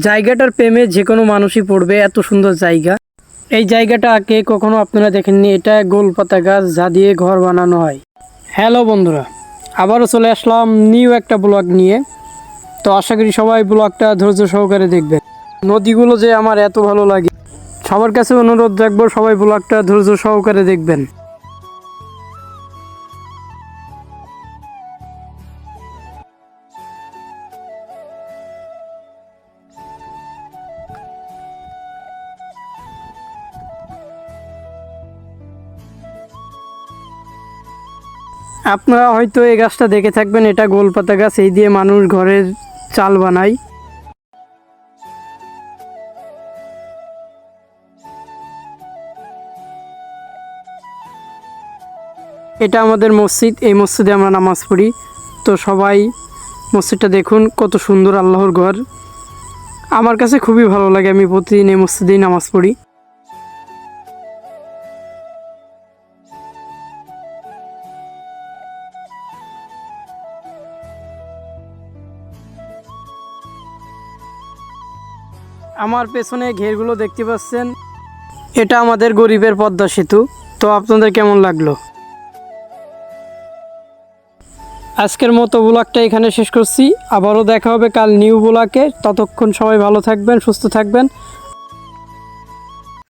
জায়গাটার প্রেমে যে কোনো মানুষই পড়বে, এত সুন্দর জায়গা। এই জায়গাটা আগে কখনো আপনারা দেখেননি। এটা গোলপাতা গাছ যা দিয়ে ঘর বানানো হয়। হ্যালো বন্ধুরা, আবারও চলে আসলাম নিউ একটা ব্লগ নিয়ে। তো আশা করি সবাই ব্লগটা ধৈর্য সহকারে দেখবেন। নদীগুলো যে আমার এত ভালো লাগে, সবার কাছে অনুরোধ রাখবো সবাই ব্লগটা ধৈর্য সহকারে দেখবেন। আপনারা হয়তো এই গাছটা দেখে থাকবেন, এটা গোলপাতা গাছ। এই দিয়ে মানুষ ঘরের চাল বানায়। এটা আমাদের মসজিদ, এই মসজিদে আমরা নামাজ পড়ি। তো সবাই মসজিদটা দেখুন, কত সুন্দর আল্লাহর ঘর। আমার কাছে খুবই ভালো লাগে, আমি প্রতিদিন এই মসজিদেই নামাজ পড়ি। আমার পেছনে ঘেরগুলো দেখতে পাচ্ছেন, এটা আমাদের গরিবের পদ্মা সেতু। তো আপনাদের কেমন লাগলো? আজকের মতো ব্লগটা এখানে শেষ করছি। আবারও দেখা হবে কাল নিউ ব্লগে। ততক্ষণ সবাই ভালো থাকবেন, সুস্থ থাকবেন।